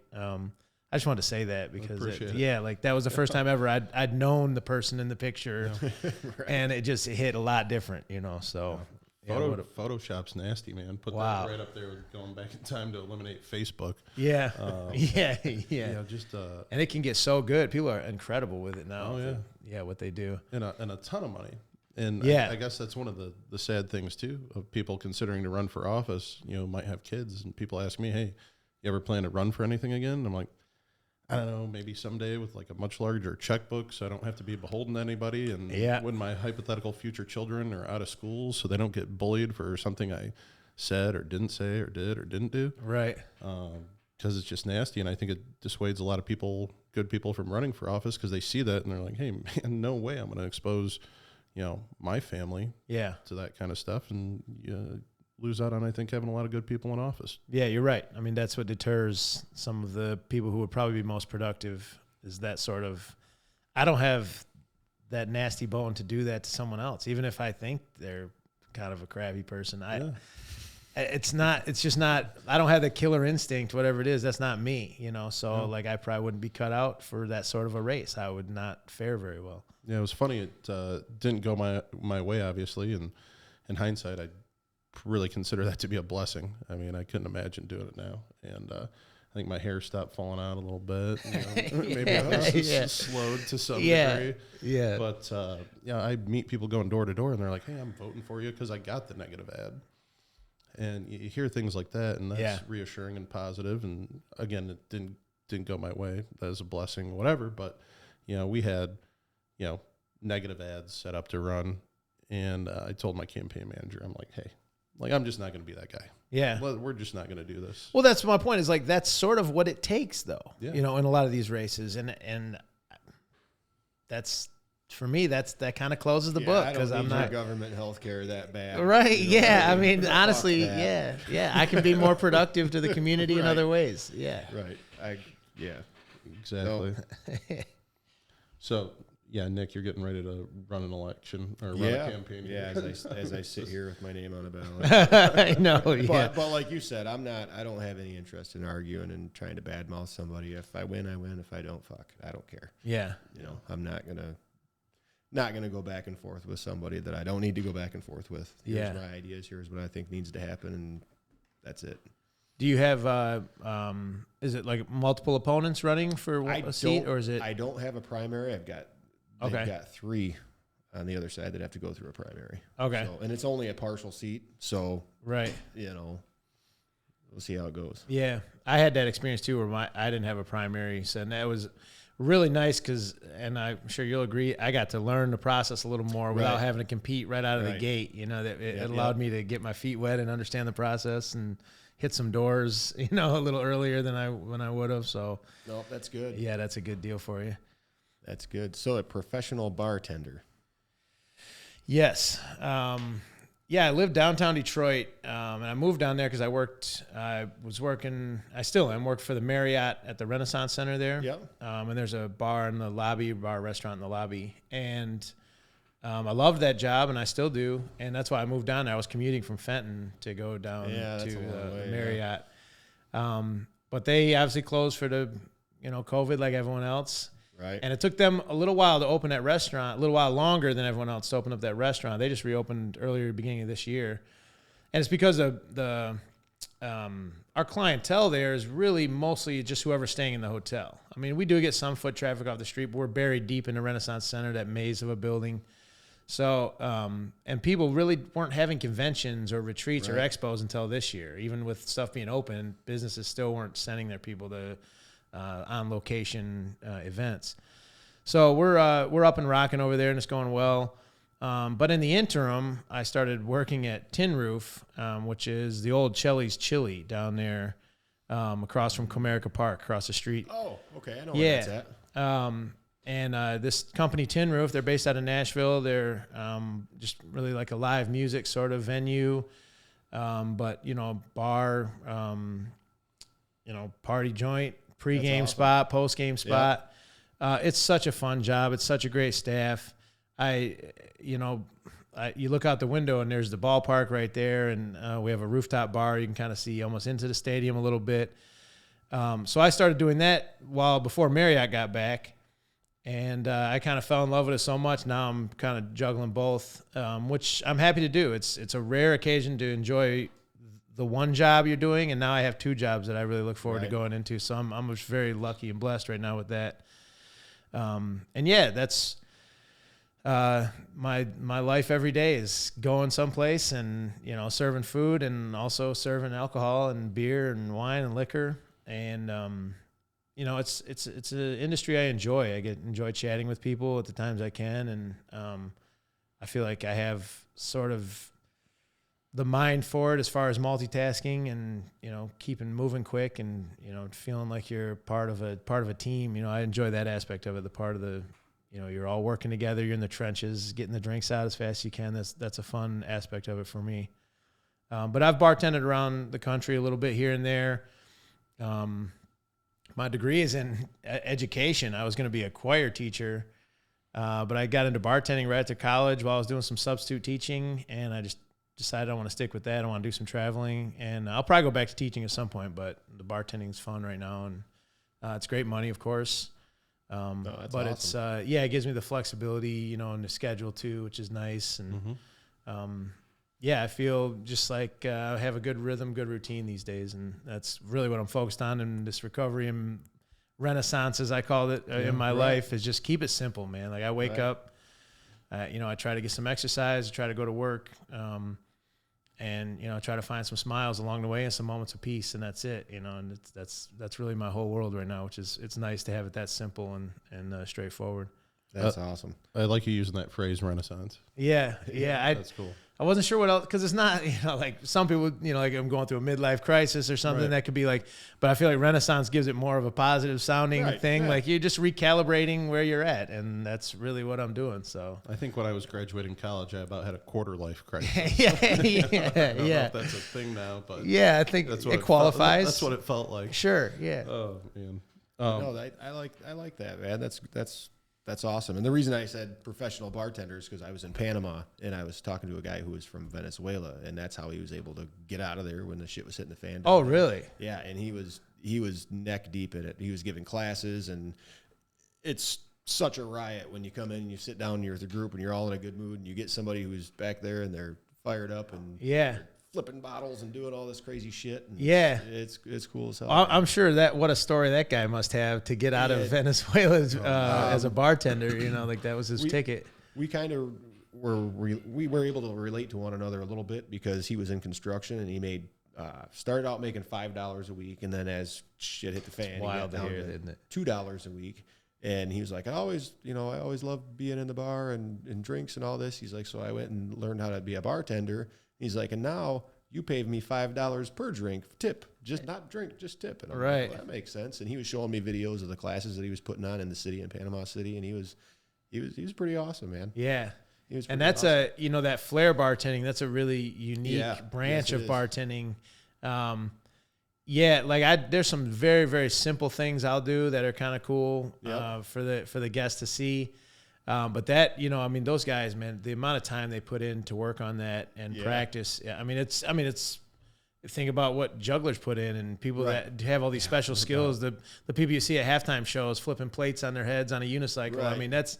I just wanted to say that because like that was the first time ever I'd known the person in the picture, right. And it hit a lot different, so. Photoshop's nasty, man. Put that right up there with going back in time to eliminate Facebook. Yeah. And it can get so good. People are incredible with it now. Oh, yeah. Yeah, what they do. And a ton of money. And I guess that's one of the sad things, too, of people considering to run for office, might have kids. And people ask me, hey, you ever plan to run for anything again? And I'm like, I don't know, maybe someday with like a much larger checkbook so I don't have to be beholden to anybody. And when my hypothetical future children are out of school so they don't get bullied for something I said or didn't say or did or didn't do. Right. Because it's just nasty. And I think it dissuades a lot of people, good people, from running for office because they see that and they're like, hey, man, no way I'm going to expose, my family to that kind of stuff. And lose out on, I think, having a lot of good people in office. Yeah, you're right. I mean, that's what deters some of the people who would probably be most productive is that sort of, I don't have that nasty bone to do that to someone else, even if I think they're kind of a crabby person. It's just not, I don't have the killer instinct, whatever it is. That's not me, So like I probably wouldn't be cut out for that sort of a race. I would not fare very well. Yeah, it was funny. It didn't go my way, obviously. And in hindsight, I really consider that to be a blessing. I mean, I couldn't imagine doing it now. And I think my hair stopped falling out a little bit. Maybe I was slowed to some degree. Yeah. But, I meet people going door to door, and they're like, hey, I'm voting for you because I got the negative ad. And you hear things like that, and that's reassuring and positive. And, again, it didn't go my way. That is a blessing, whatever. But, we had, negative ads set up to run. And I told my campaign manager, I'm like, hey, I'm just not going to be that guy. Yeah. We're just not going to do this. Well, that's my point is like, that's sort of what it takes though, in a lot of these races. And that's, for me, that kind of closes the book because I'm not government health care that bad. Right. I mean, honestly, yeah. I can be more productive to the community in other ways. Yeah. Right. Exactly. Nope. So, Nick, you're getting ready to run an election or run a campaign. Yeah, as I sit here with my name on a ballot. I know, But like you said, I don't have any interest in arguing and trying to badmouth somebody. If I win, I win. If I don't, fuck, I don't care. Yeah. I'm not gonna go back and forth with somebody that I don't need to go back and forth with. Here's my ideas. Here's what I think needs to happen, and that's it. Do you have, is it like multiple opponents running for a seat, or is it? I don't have a primary. They've got 3 on the other side that have to go through a primary. Okay. So, and it's only a partial seat, so right. We'll see how it goes. Yeah, I had that experience too, where I didn't have a primary, so and that was really nice because, and I'm sure you'll agree, I got to learn the process a little more without having to compete right out of the gate. That it allowed me to get my feet wet and understand the process and hit some doors, a little earlier than I would have. So, no, that's good. Yeah, that's a good deal for you. That's good. So, a professional bartender. Yes. I lived downtown Detroit, and I moved down there because I still am, worked for the Marriott at the Renaissance Center there. Yep. And there's a bar in the lobby, restaurant in the lobby. And I loved that job, and I still do. And that's why I moved down there. I was commuting from Fenton to go down to the Marriott. But they obviously closed for the, COVID like everyone else. Right. And it took them a little while to open that restaurant, a little while longer than everyone else to open up that restaurant. They just reopened earlier, beginning of this year. And it's because of our clientele there is really mostly just whoever's staying in the hotel. I mean, we do get some foot traffic off the street, but we're buried deep in the Renaissance Center, that maze of a building. So, and people really weren't having conventions or retreats or expos until this year. Even with stuff being open, businesses still weren't sending their people to on location events. So we're up and rocking over there, and it's going well. But in the interim, I started working at Tin Roof, which is the old Chelly's Chili down there, across from Comerica Park, across the street. Oh, okay, I know where that's at. And this company, Tin Roof, they're based out of Nashville. They're just really like a live music sort of venue, but bar, party joint. Pre-game spot, post-game spot. Yeah. It's such a fun job. It's such a great staff. You look out the window and there's the ballpark right there, and we have a rooftop bar. You can kind of see almost into the stadium a little bit. So I started doing that before Marriott got back, and I kind of fell in love with it so much. Now I'm kind of juggling both, which I'm happy to do. It's a rare occasion to enjoy the one job you're doing, and now I have 2 jobs that I really look forward to going into. So I'm just very lucky and blessed right now with that. That's my life every day is going someplace and serving food and also serving alcohol and beer and wine and liquor. And it's an industry I enjoy. I enjoy chatting with people at the times I can, and I feel like I have sort of the mind for it as far as multitasking and keeping moving quick and feeling like you're part of a team. I enjoy that aspect of it. The part of the you're all working together. You're in the trenches, getting the drinks out as fast as you can. That's a fun aspect of it for me. But I've bartended around the country a little bit here and there. My degree is in education. I was going to be a choir teacher, but I got into bartending right after college while I was doing some substitute teaching, and I just decided I want to stick with that. I want to do some traveling, and I'll probably go back to teaching at some point, but the bartending is fun right now, and it's great money, of course. But awesome. It's it gives me the flexibility, in the schedule too, which is nice. And I feel just like I have a good rhythm, good routine these days, and that's really what I'm focused on in this recovery and renaissance, as I call it, in my life, is just keep it simple, man. Like I wake up, I try to get some exercise, I try to go to work, and try to find some smiles along the way and some moments of peace, and that's it. And that's really my whole world right now, which is it's nice to have it that simple and straightforward. That's awesome. I like you using that phrase, renaissance. Yeah. That's cool. I wasn't sure what else, because it's not, like some people, like I'm going through a midlife crisis or something that could be like, but I feel like renaissance gives it more of a positive sounding thing. Yeah. Like you're just recalibrating where you're at, and that's really what I'm doing. So I think when I was graduating college, I about had a quarter life crisis. yeah. I don't know if that's a thing now, but I think that's what it qualifies. That's what it felt like. Sure. Yeah. Oh man. No, I like that, man. That's awesome. And the reason I said professional bartenders, because I was in Panama and I was talking to a guy who was from Venezuela, and that's how he was able to get out of there when the shit was hitting the fan. Oh, really? Yeah, and he was neck deep in it. He was giving classes, and it's such a riot when you come in and you sit down, you're with a group, and you're all in a good mood, and you get somebody who's back there and they're fired up and flipping bottles and doing all this crazy shit. And it's cool as hell. I'm sure what a story that guy must have to get out of Venezuela as a bartender. Like that was his ticket. We kind of were able to relate to one another a little bit because he was in construction and he started out making $5 a week, and then as shit hit the fan, he got down to $2 a week. And he was like, I always loved being in the bar and drinks and all this. He's like, so I went and learned how to be a bartender. He's like, and now you paid me $5 per drink tip, just not drink, just tip. And I'm like, well, that makes sense. And he was showing me videos of the classes that he was putting on in the city, in Panama City, and he was pretty awesome, man. Yeah, and that's awesome. That flair bartending. That's a really unique branch of bartending. There's some very, very simple things I'll do that are kind of cool for the guests to see. But that, those guys, man, the amount of time they put in to work on that and practice. Yeah, it's think about what jugglers put in and people that have all these special skills. The people you see at halftime shows flipping plates on their heads on a unicycle. Right. That's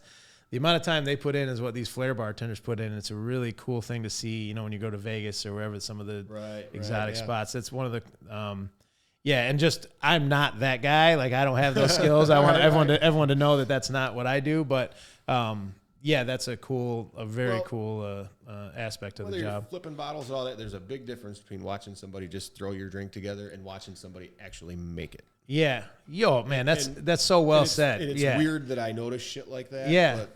the amount of time they put in is what these flair bartenders put in. It's a really cool thing to see, when you go to Vegas or wherever, some of the exotic spots. That's one of the, and just, I'm not that guy. Like I don't have those skills. I want everyone to know that that's not what I do, but that's a very cool aspect of the job. You're flipping bottles and all that, there's a big difference between watching somebody just throw your drink together and watching somebody actually make it. Yeah. Yo, man, that's so well said. And it's weird that I notice shit like that. Yeah. But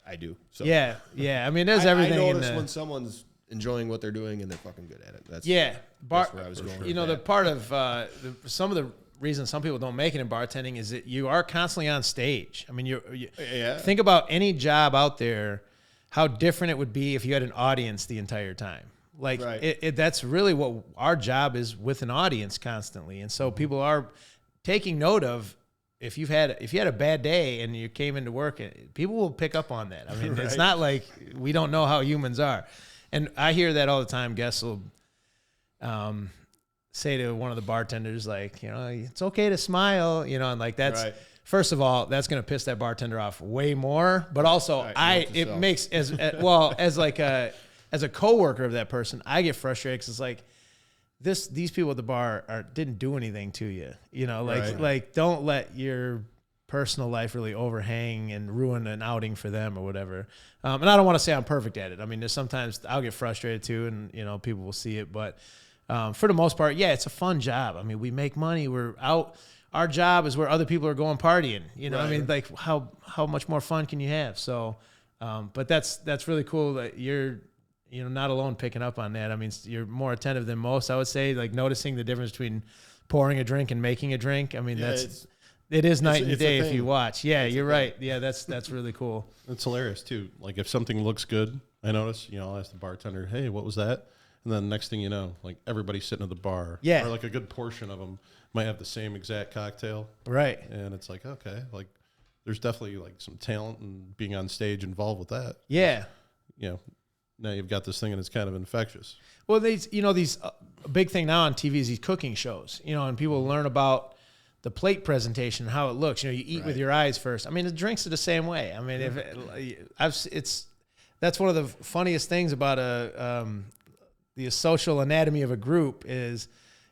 I do. So. Yeah. There's everything. I notice when someone's enjoying what they're doing and they're fucking good at it. That's where I was going. The part of some of the reason some people don't make it in bartending is that you are constantly on stage. You think about any job out there, how different it would be if you had an audience the entire time. Like that's really what our job is, with an audience constantly. And so people are taking note of, if you had a bad day and you came into work, people will pick up on that. It's not like we don't know how humans are. And I hear that all the time. Guests will say to one of the bartenders, like, it's okay to smile, and like that's first of all, that's going to piss that bartender off way more. But also, it makes as a coworker of that person, I get frustrated because it's like these people at the bar didn't do anything to you, like don't let your personal life really overhang and ruin an outing for them or whatever. And I don't want to say I'm perfect at it. There's sometimes I'll get frustrated too, and people will see it, but for the most part, it's a fun job. We make money. We're out our job is where other people are going partying. You know, Right. I mean, like how much more fun can you have? So, but that's really cool that you're, you know, not alone picking up on that. I mean, you're more attentive than most, I would say, like noticing the difference between pouring a drink and making a drink. I mean, Yeah, it is night and it's a day if thing. you watch. Yeah, It's a you're thing. right. Yeah, that's really cool. It's hilarious too. Like if something looks good, I notice, you know, I'll ask the bartender, "Hey, what was that?" And then next thing you know, like everybody's sitting at the bar. Yeah. Or like a good portion of them might have the same exact cocktail. Right. And it's like, okay, like there's definitely like some talent and being on stage involved with that. Yeah. You know, now you've got this thing and it's kind of infectious. Well, these a big thing now on TV is these cooking shows, you know, and people learn about the plate presentation, how it looks. You know, you eat with your eyes first. I mean, the drinks are the same way. I mean, that's one of the funniest things about the social anatomy of a group is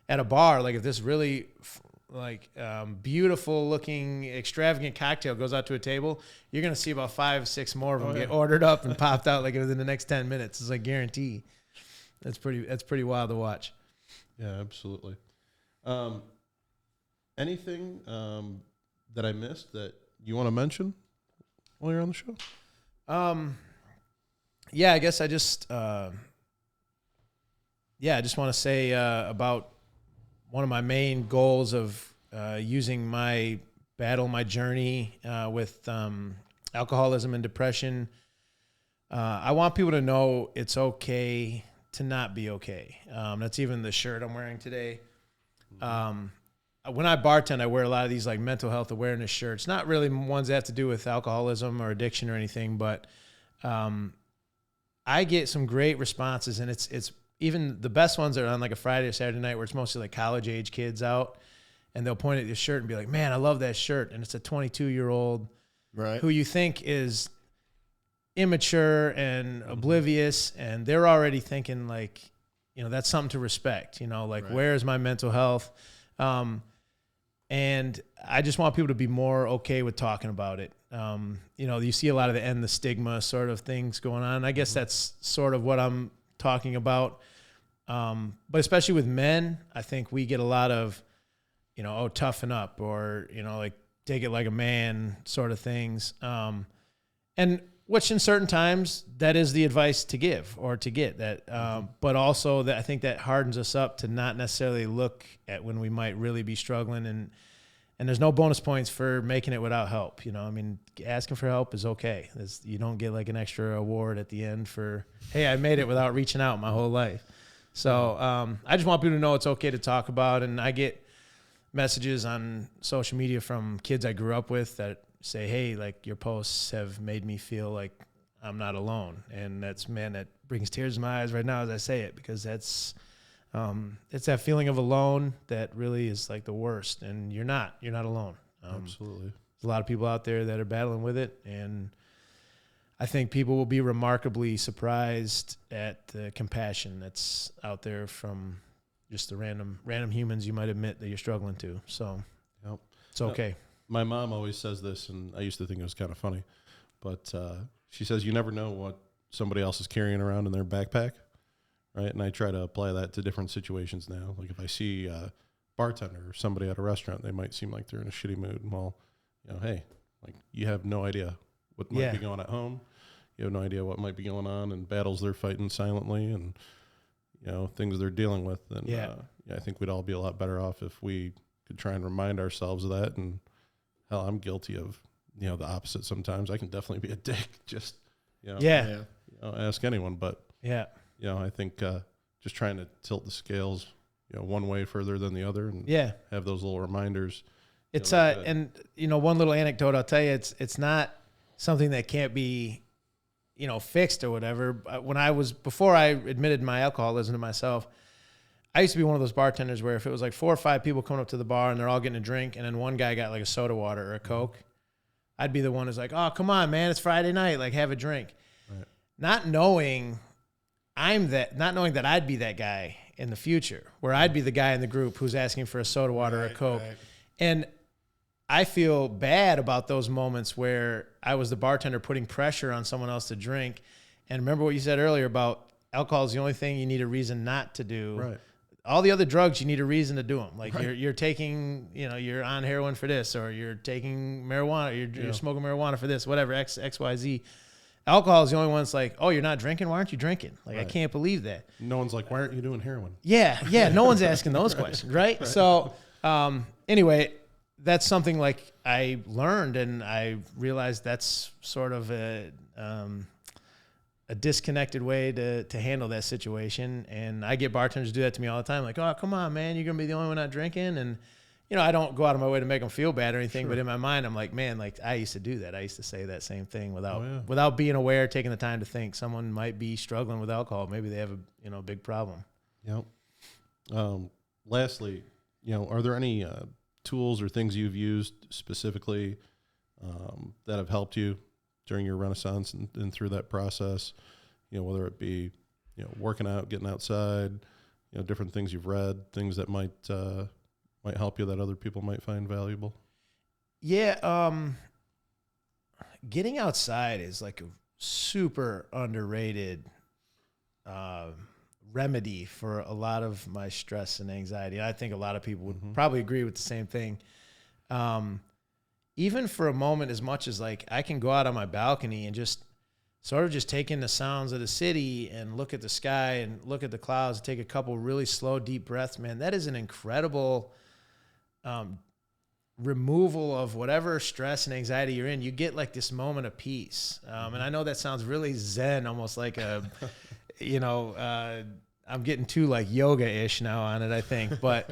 at a bar. Like if this really beautiful looking extravagant cocktail goes out to a table, you're going to see about 5, 6 more of them get ordered up and popped out like within the next 10 minutes. It's like guarantee. That's pretty wild to watch. Yeah, absolutely. Anything that I missed that you want to mention while you're on the show? Yeah, I guess I just want to say about one of my main goals of using my journey with alcoholism and depression. I want people to know it's okay to not be okay. That's even the shirt I'm wearing today. When I bartend, I wear a lot of these like mental health awareness shirts, not really ones that have to do with alcoholism or addiction or anything, but I get some great responses, and it's even the best ones are on like a Friday or Saturday night where it's mostly like college age kids out, and they'll point at your shirt and be like, "Man, I love that shirt." And it's a 22-year-old Right. who you think is immature and oblivious, and they're already thinking like, you know, that's something to respect, you know, like where is my mental health? And I just want people to be more okay with talking about it. You know, you see a lot of the end the stigma sort of things going on. I guess that's sort of what I'm talking about. But especially with men, I think we get a lot of, you know, oh, toughen up, or, you know, like take it like a man sort of things. And which in certain times that is the advice to give or to get that. But also that I think that hardens us up to not necessarily look at when we might really be struggling, and there's no bonus points for making it without help. You know, I mean, asking for help is okay. You don't get like an extra award at the end for, hey, I made it without reaching out my whole life. So I just want people to know it's okay to talk about. And I get messages on social media from kids I grew up with that say, hey, like your posts have made me feel like I'm not alone. And that brings tears to my eyes right now as I say it, because it's that feeling of alone that really is like the worst. And you're not alone. Absolutely. There's a lot of people out there that are battling with it. And I think people will be remarkably surprised at the compassion that's out there from just the random humans you might admit that you're struggling to. So it's okay. My mom always says this, and I used to think it was kind of funny, but she says you never know what somebody else is carrying around in their backpack, right? And I try to apply that to different situations now. Like if I see a bartender or somebody at a restaurant, they might seem like they're in a shitty mood. Well, you know, hey, like you have no idea what might be going at home. You have no idea what might be going on and battles they're fighting silently, and you know, things they're dealing with. And I think we'd all be a lot better off if we could try and remind ourselves of that. And hell, I'm guilty of, you know, the opposite sometimes. I can definitely be a dick. Just, you know, you know, ask anyone. But you know, I think just trying to tilt the scales, you know, one way further than the other, and have those little reminders. It's and you know, one little anecdote I'll tell you, it's not something that can't be, you know, fixed or whatever. Before I admitted my alcoholism to myself, I used to be one of those bartenders where if it was like 4 or 5 people coming up to the bar and they're all getting a drink, and then one guy got like a soda water or a Coke, I'd be the one who's like, oh, come on, man, it's Friday night, like have a drink. Right. Not knowing that I'd be that guy in the future, where I'd be the guy in the group who's asking for a soda water or a Coke. Right. And I feel bad about those moments where I was the bartender putting pressure on someone else to drink. And remember what you said earlier about alcohol is the only thing you need a reason not to do. Right. all the other drugs, you need a reason to do them. Like you're taking, you're on heroin for this, or you're taking marijuana, you're smoking marijuana for this, whatever, X, Y, Z. Alcohol is the only one that's like, oh, you're not drinking? Why aren't you drinking? Like, I can't believe that. No one's like, why aren't you doing heroin? Yeah. No one's asking those questions, right? So, anyway, that's something like I learned, and I realized that's sort of a disconnected way to handle that situation. And I get bartenders do that to me all the time. Like, oh, come on, man, you're going to be the only one not drinking. And, I don't go out of my way to make them feel bad or anything, but in my mind, I'm like, man, like I used to do that. I used to say that same thing without being aware, taking the time to think someone might be struggling with alcohol. Maybe they have a big problem. Yep. Lastly, are there any tools or things you've used specifically that have helped you during your renaissance and through that process, whether it be, working out, getting outside, different things you've read, things that might help you that other people might find valuable? Yeah. Getting outside is like a super underrated remedy for a lot of my stress and anxiety. I think a lot of people would probably agree with the same thing. Even for a moment, as much as like I can go out on my balcony and just sort of just take in the sounds of the city and look at the sky and look at the clouds, and take a couple really slow, deep breaths, man, that is an incredible removal of whatever stress and anxiety you're in. You get like this moment of peace. And I know that sounds really zen, almost like a, I'm getting too like yoga-ish now on it, I think, but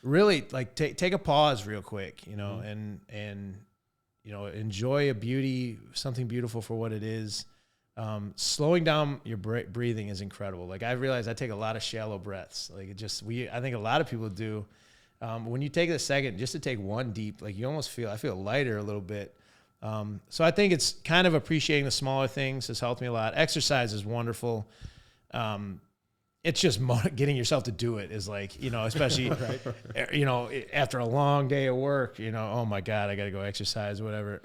really like take a pause real quick, and enjoy something beautiful for what it is. Slowing down your breathing is incredible. Like I realized I take a lot of shallow breaths. Like I think a lot of people do. When you take a second just to take one deep, like I feel lighter a little bit. So I think it's kind of appreciating the smaller things has helped me a lot. Exercise is wonderful. It's just getting yourself to do it is like, especially, after a long day of work, oh my God, I got to go exercise, whatever.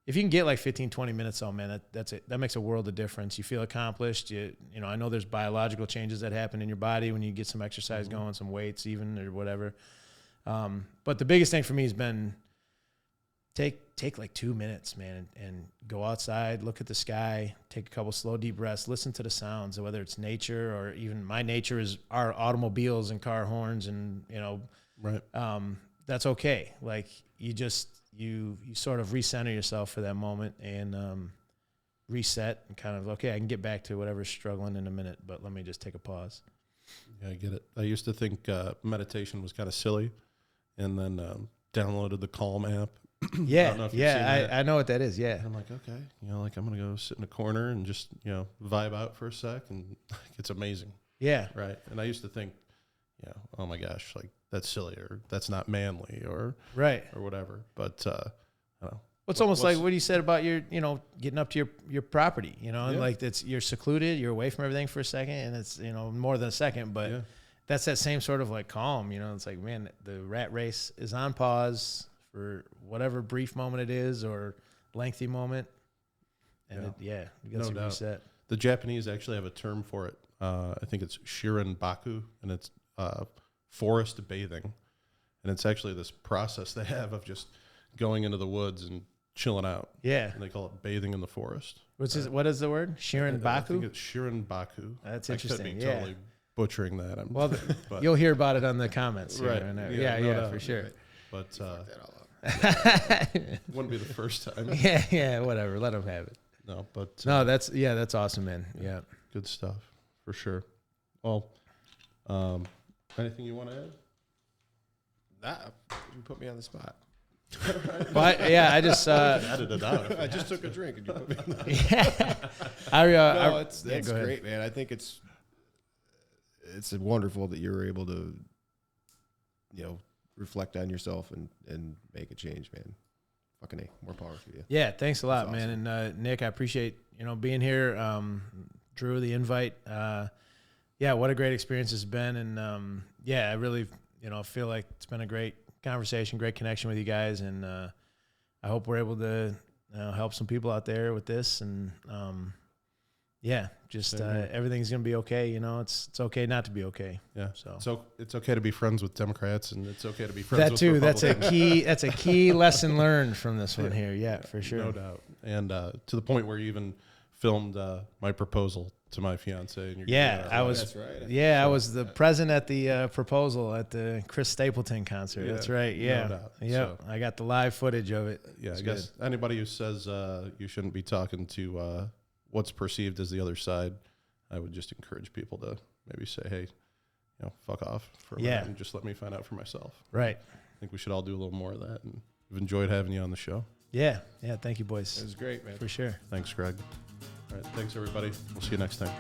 If you can get like 15, 20 minutes on, man, that's it. That makes a world of difference. You feel accomplished. I know there's biological changes that happen in your body when you get some exercise going, some weights even or whatever. But the biggest thing for me has been take like 2 minutes, man, and go outside, look at the sky, take a couple slow, deep breaths, listen to the sounds, whether it's nature or even my nature is our automobiles and car horns and, right. That's okay. Like you sort of recenter yourself for that moment and reset and kind of, okay, I can get back to whatever's struggling in a minute, but let me just take a pause. Yeah, I get it. I used to think meditation was kind of silly, and then downloaded the Calm app. I know what that is. Yeah. And I'm like, okay, I'm going to go sit in a corner and just, vibe out for a sec, and it's amazing. Yeah. Right. And I used to think, oh my gosh, like that's silly or that's not manly or whatever. But I don't know. Well, it's almost like what you said about your, getting up to your property, and like you're secluded, you're away from everything for a second, and it's, more than a second, but that's that same sort of like calm, it's like, man, the rat race is on pause for whatever brief moment it is or lengthy moment. And you got to reset. The Japanese actually have a term for it. I think it's shirin baku, and it's forest bathing. And it's actually this process they have of just going into the woods and chilling out. Yeah. And they call it bathing in the forest. What is the word? Shirin baku? I think it's shirin baku. That's interesting. I could be totally butchering that. But you'll hear about it on the comments. Right. Yeah, for sure. But wouldn't be the first time. Yeah, whatever. Let them have it. No, but that's awesome, man. Yeah, good stuff for sure. Well, anything you want to add? Nah, you put me on the spot. But I just added it out. I just took a drink and you put me on the spot. It's great, man. I think it's wonderful that you're able to, reflect on yourself and make a change, man. Fucking A, more power to you. Yeah, thanks a lot, man. Awesome. And Nick, I appreciate being here. Drew, the invite. What a great experience it's been, and I really feel like it's been a great conversation, great connection with you guys, and I hope we're able to help some people out there with this, and Yeah, just everything's gonna be okay. You know, it's okay not to be okay. Yeah. So it's okay to be friends with Democrats, and it's okay to be friends that with too. Republicans. That's a key lesson learned from this one here. Yeah, for sure. No doubt. And to the point where you even filmed my proposal to my fiance. And I was. That's right. Yeah, I was the present at the proposal at the Chris Stapleton concert. That's right. Yeah. No doubt. Yeah. So, I got the live footage of it. yeah, It's I guess anybody who says you shouldn't be talking to what's perceived as the other side, I would just encourage people to maybe say, hey, fuck off for a minute and just let me find out for myself. Right. I think we should all do a little more of that, and we've enjoyed having you on the show. Yeah. Thank you, boys. It was great, man. For sure. Thanks, Greg. All right, thanks everybody. We'll see you next time.